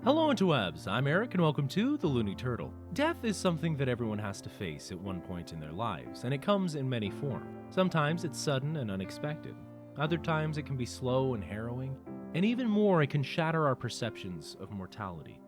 Hello interwebs, I'm Eric and welcome to The Looney Turtle. Death is something that everyone has to face at one point in their lives, and it comes in many forms. Sometimes it's sudden and unexpected. Other times it can be slow and harrowing, and even more it can shatter our perceptions of mortality.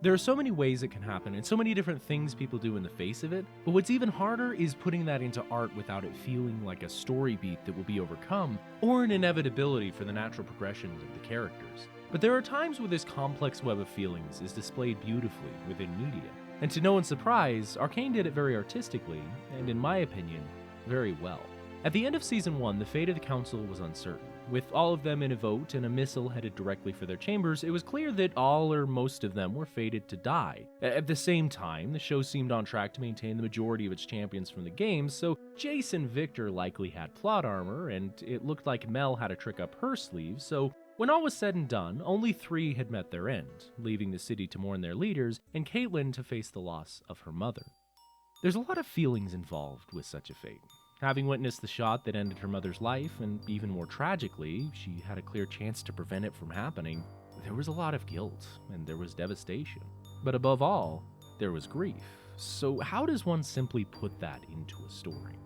There are so many ways it can happen and so many different things people do in the face of it, but what's even harder is putting that into art without it feeling like a story beat that will be overcome or an inevitability for the natural progressions of the characters. But there are times where this complex web of feelings is displayed beautifully within media. And to no one's surprise, Arcane did it very artistically, and in my opinion, very well. At the end of Season 1, the fate of the Council was uncertain. With all of them in a vote and a missile headed directly for their chambers, it was clear that all or most of them were fated to die. At the same time, the show seemed on track to maintain the majority of its champions from the games, so Jace and Victor likely had plot armor, and it looked like Mel had a trick up her sleeve, so when all was said and done, only 3 had met their end, leaving the city to mourn their leaders and Caitlyn to face the loss of her mother. There's a lot of feelings involved with such a fate. Having witnessed the shot that ended her mother's life, and even more tragically, she had a clear chance to prevent it from happening, there was a lot of guilt, and there was devastation. But above all, there was grief. So how does one simply put that into a story?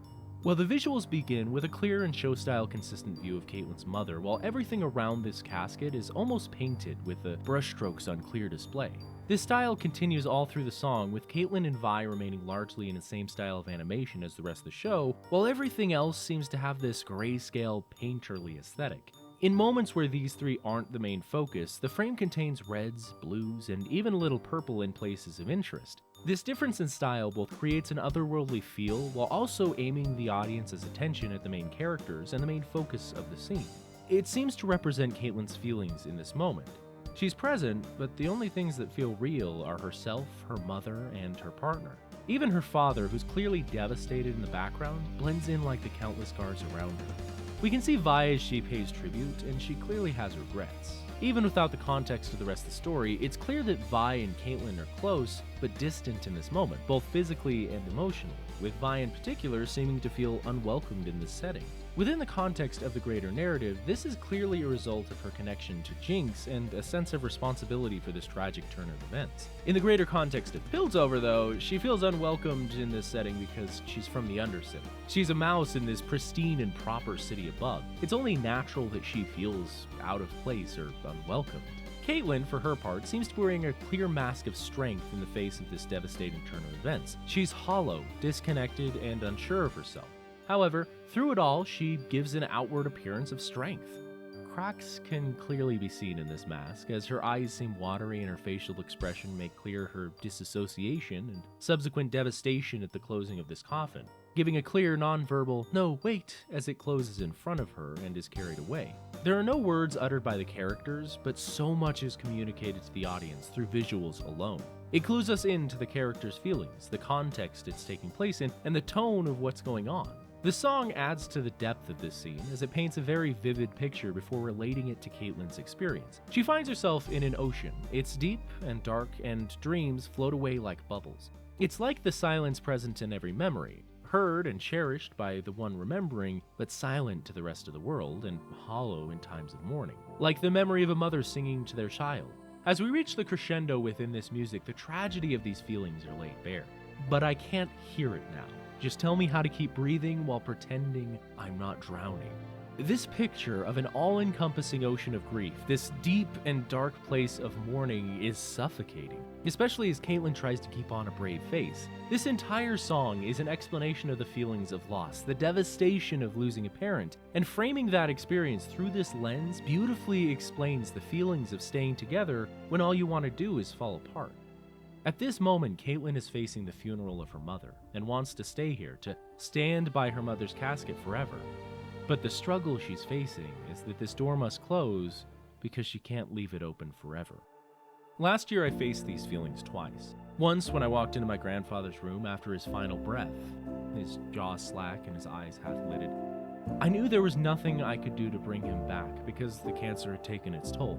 Well, the visuals begin with a clear and show-style consistent view of Caitlyn's mother, while everything around this casket is almost painted with the brushstrokes on clear display. This style continues all through the song, with Caitlyn and Vi remaining largely in the same style of animation as the rest of the show, while everything else seems to have this grayscale, painterly aesthetic. In moments where these 3 aren't the main focus, the frame contains reds, blues, and even a little purple in places of interest. This difference in style both creates an otherworldly feel while also aiming the audience's attention at the main characters and the main focus of the scene. It seems to represent Caitlyn's feelings in this moment. She's present, but the only things that feel real are herself, her mother, and her partner. Even her father, who's clearly devastated in the background, blends in like the countless guards around her. We can see Vi as she pays tribute, and she clearly has regrets. Even without the context of the rest of the story, it's clear that Vi and Caitlyn are close, but distant in this moment, both physically and emotionally, with Vi in particular seeming to feel unwelcomed in this setting. Within the context of the greater narrative, this is clearly a result of her connection to Jinx and a sense of responsibility for this tragic turn of events. In the greater context of Piltover, though, she feels unwelcomed in this setting because she's from the Undercity. She's a mouse in this pristine and proper city above. It's only natural that she feels out of place or unwelcomed. Caitlyn, for her part, seems to be wearing a clear mask of strength in the face of this devastating turn of events. She's hollow, disconnected, and unsure of herself. However, through it all, she gives an outward appearance of strength. Cracks can clearly be seen in this mask, as her eyes seem watery and her facial expression make clear her disassociation and subsequent devastation at the closing of this coffin, giving a clear non-verbal, "No, wait," as it closes in front of her and is carried away. There are no words uttered by the characters, but so much is communicated to the audience through visuals alone. It clues us into the characters' feelings, the context it's taking place in, and the tone of what's going on. The song adds to the depth of this scene as it paints a very vivid picture before relating it to Caitlyn's experience. She finds herself in an ocean. It's deep and dark, and dreams float away like bubbles. It's like the silence present in every memory, heard and cherished by the one remembering, but silent to the rest of the world and hollow in times of mourning. Like the memory of a mother singing to their child. As we reach the crescendo within this music, the tragedy of these feelings are laid bare. But I can't hear it now. Just tell me how to keep breathing while pretending I'm not drowning. This picture of an all-encompassing ocean of grief, this deep and dark place of mourning, is suffocating, especially as Caitlyn tries to keep on a brave face. This entire song is an explanation of the feelings of loss, the devastation of losing a parent, and framing that experience through this lens beautifully explains the feelings of staying together when all you want to do is fall apart. At this moment, Caitlyn is facing the funeral of her mother and wants to stay here, to stand by her mother's casket forever. But the struggle she's facing is that this door must close because she can't leave it open forever. Last year, I faced these feelings twice. Once when I walked into my grandfather's room after his final breath, his jaw slack and his eyes half-lidded. I knew there was nothing I could do to bring him back because the cancer had taken its toll.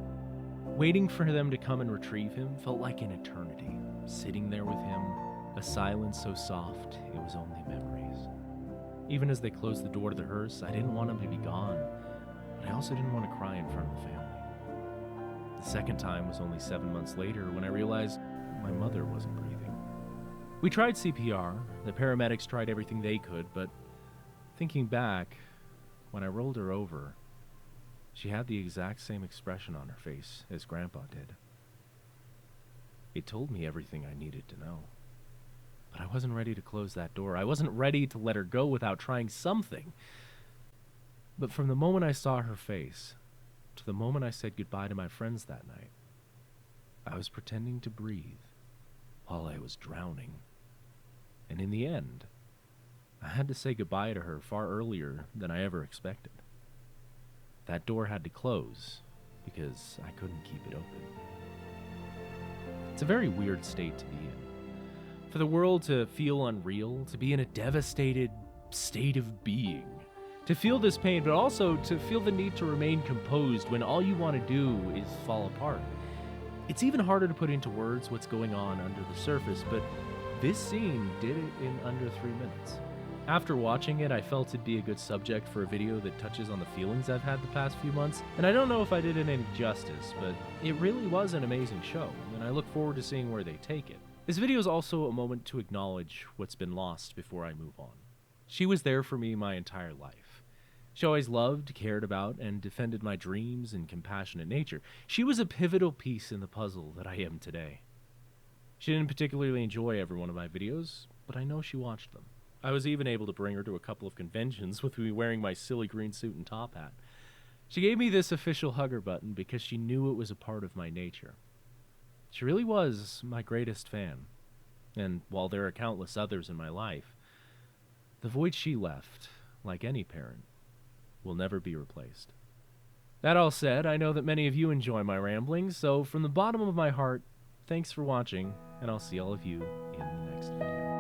Waiting for them to come and retrieve him felt like an eternity. Sitting there with him, a silence so soft, it was only memories. Even as they closed the door to the hearse, I didn't want him to be gone, but I also didn't want to cry in front of the family. The The second time was only 7 months later when I realized my mother wasn't breathing. We tried CPR, the paramedics tried everything they could, but thinking back, when I rolled her over, she had the exact same expression on her face as Grandpa did. It told me everything I needed to know. But I wasn't ready to close that door. I wasn't ready to let her go without trying something. But from the moment I saw her face, to the moment I said goodbye to my friends that night, I was pretending to breathe while I was drowning. And in the end, I had to say goodbye to her far earlier than I ever expected. That door had to close because I couldn't keep it open. It's a very weird state to be in. For the world to feel unreal, to be in a devastated state of being, to feel this pain, but also to feel the need to remain composed when all you want to do is fall apart. It's even harder to put into words what's going on under the surface, but this scene did it in under 3 minutes. After watching it, I felt it'd be a good subject for a video that touches on the feelings I've had the past few months, and I don't know if I did it any justice, but it really was an amazing show, and I look forward to seeing where they take it. This video is also a moment to acknowledge what's been lost before I move on. She was there for me my entire life. She always loved, cared about, and defended my dreams and compassionate nature. She was a pivotal piece in the puzzle that I am today. She didn't particularly enjoy every one of my videos, but I know she watched them. I was even able to bring her to a couple of conventions with me wearing my silly green suit and top hat. She gave me this official hugger button because she knew it was a part of my nature. She really was my greatest fan, and while there are countless others in my life, the void she left, like any parent, will never be replaced. That all said, I know that many of you enjoy my ramblings, so from the bottom of my heart, thanks for watching, and I'll see all of you in the next video.